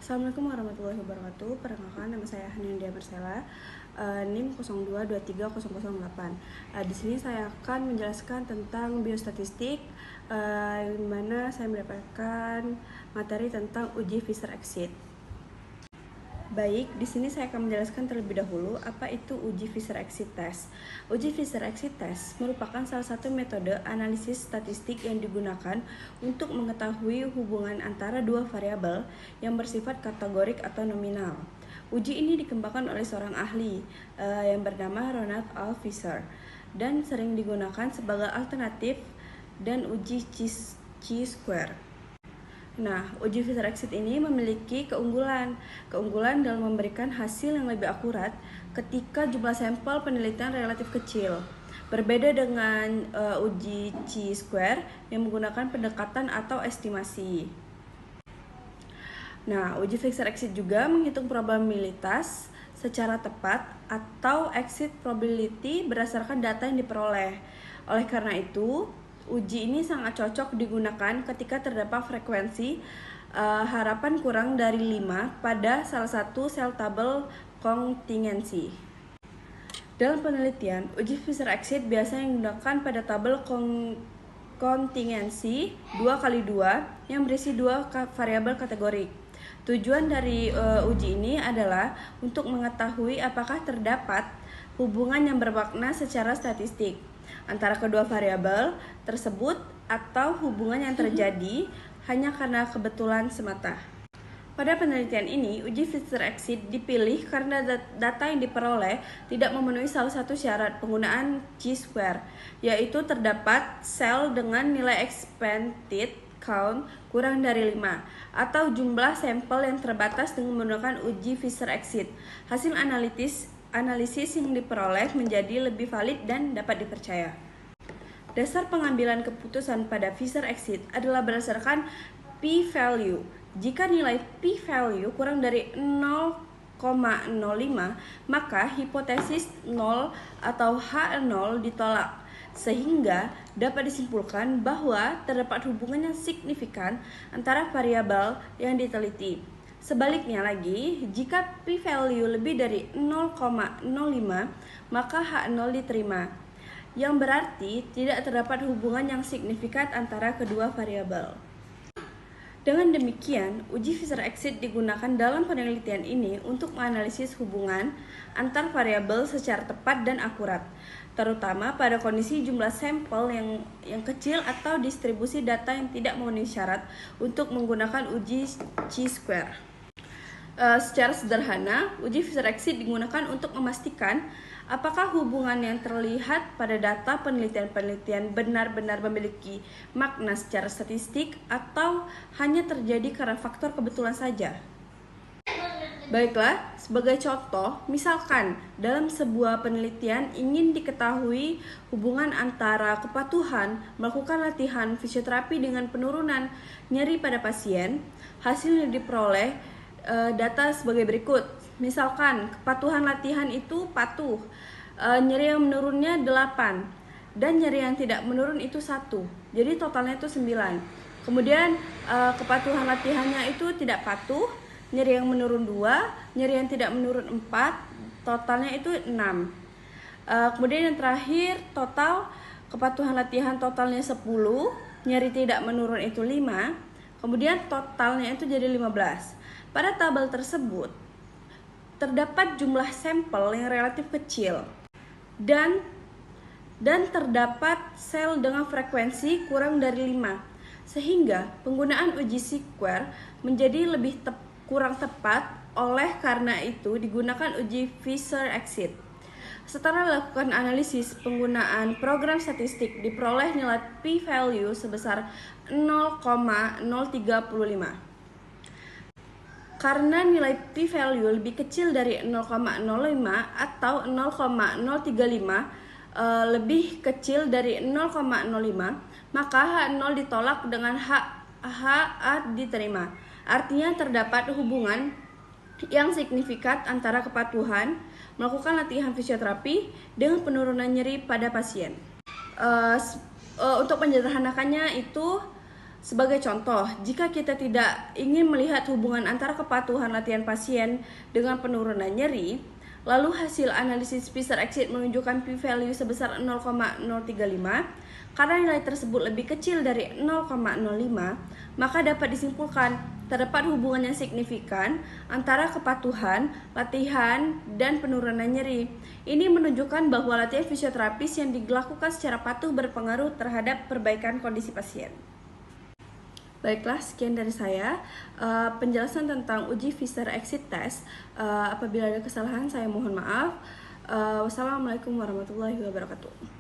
Assalamualaikum warahmatullahi wabarakatuh. Perkenalkan, nama saya Hanindya Marcella, NIM 02230008. Di sini saya akan menjelaskan tentang biostatistik, di mana saya mendapatkan materi tentang uji Fisher-Exit. Baik, di sini saya akan menjelaskan terlebih dahulu apa itu uji Fisher-Exit test. Uji Fisher-Exit test merupakan salah satu metode analisis statistik yang digunakan untuk mengetahui hubungan antara dua variabel yang bersifat kategorik atau nominal. Uji ini dikembangkan oleh seorang ahli yang bernama Ronald A. Fisher dan sering digunakan sebagai alternatif dan uji chi-square. Nah, uji Fisher-Exit ini memiliki keunggulan dalam memberikan hasil yang lebih akurat ketika jumlah sampel penelitian relatif kecil. Berbeda dengan uji chi-square yang menggunakan pendekatan atau estimasi. Nah, uji Fisher-Exit juga menghitung probabilitas secara tepat atau exit probability berdasarkan data yang diperoleh. Oleh karena itu, uji ini sangat cocok digunakan ketika terdapat frekuensi harapan kurang dari 5 pada salah satu sel tabel kontingensi. Dalam penelitian, uji Fisher-Exit biasanya digunakan pada tabel kontingensi 2x2 yang berisi dua variabel kategorik. Tujuan dari uji ini adalah untuk mengetahui apakah terdapat hubungan yang bermakna secara statistik antara kedua variabel tersebut atau hubungan yang terjadi hanya karena kebetulan semata. Pada penelitian ini, uji Fisher-Exit dipilih karena data yang diperoleh tidak memenuhi salah satu syarat penggunaan chi-square, yaitu terdapat sel dengan nilai expected count kurang dari 5 atau jumlah sampel yang terbatas dengan menggunakan uji Fisher-Exit. Hasil analisis yang diperoleh menjadi lebih valid dan dapat dipercaya. Dasar pengambilan keputusan pada Fisher-Exit adalah berdasarkan p-value. Jika nilai p-value kurang dari 0,05, maka hipotesis 0 atau H0 ditolak, sehingga dapat disimpulkan bahwa terdapat hubungan yang signifikan antara variabel yang diteliti. Sebaliknya lagi, jika p-value lebih dari 0,05, maka H0 diterima, yang berarti tidak terdapat hubungan yang signifikan antara kedua variabel. Dengan demikian, uji Fisher-Exit digunakan dalam penelitian ini untuk menganalisis hubungan antar variabel secara tepat dan akurat, terutama pada kondisi jumlah sampel yang kecil atau distribusi data yang tidak memenuhi syarat untuk menggunakan uji chi-square. Secara sederhana, uji Fisher-Exit digunakan untuk memastikan apakah hubungan yang terlihat pada data penelitian benar-benar memiliki makna secara statistik atau hanya terjadi karena faktor kebetulan saja. Baiklah, sebagai contoh, misalkan dalam sebuah penelitian ingin diketahui hubungan antara kepatuhan melakukan latihan fisioterapi dengan penurunan nyeri pada pasien. Hasil yang diperoleh data sebagai berikut. Misalkan kepatuhan latihan itu patuh, nyeri yang menurunnya 8 dan nyeri yang tidak menurun itu 1, jadi totalnya itu 9. Kemudian kepatuhan latihannya itu tidak patuh, nyeri yang menurun 2, nyeri yang tidak menurun 4, totalnya itu 6. Kemudian yang terakhir, total kepatuhan latihan totalnya 10, nyeri tidak menurun itu 5, kemudian totalnya itu jadi 15. Pada tabel tersebut terdapat jumlah sampel yang relatif kecil dan terdapat sel dengan frekuensi kurang dari 5, sehingga penggunaan uji chi-square menjadi kurang tepat. Oleh karena itu digunakan uji Fisher-Exit. Setelah dilakukan analisis penggunaan program statistik, diperoleh nilai p-value sebesar 0,035. Karena nilai p-value lebih kecil dari 0,05 atau 0,035 lebih kecil dari 0,05, maka H0 ditolak dengan HA diterima. Artinya terdapat hubungan yang signifikan antara kepatuhan melakukan latihan fisioterapi dengan penurunan nyeri pada pasien. Untuk menyederhanakannya itu Sebagai contoh, jika kita tidak ingin melihat hubungan antara kepatuhan latihan pasien dengan penurunan nyeri, lalu hasil analisis Pfizer Exit menunjukkan p-value sebesar 0,035, karena nilai tersebut lebih kecil dari 0,05, maka dapat disimpulkan terdapat hubungan yang signifikan antara kepatuhan, latihan, dan penurunan nyeri. Ini menunjukkan bahwa latihan fisioterapis yang dilakukan secara patuh berpengaruh terhadap perbaikan kondisi pasien. Baiklah, sekian dari saya penjelasan tentang uji Pfizer Exit Test. Apabila ada kesalahan, saya mohon maaf. Wassalamualaikum warahmatullahi wabarakatuh.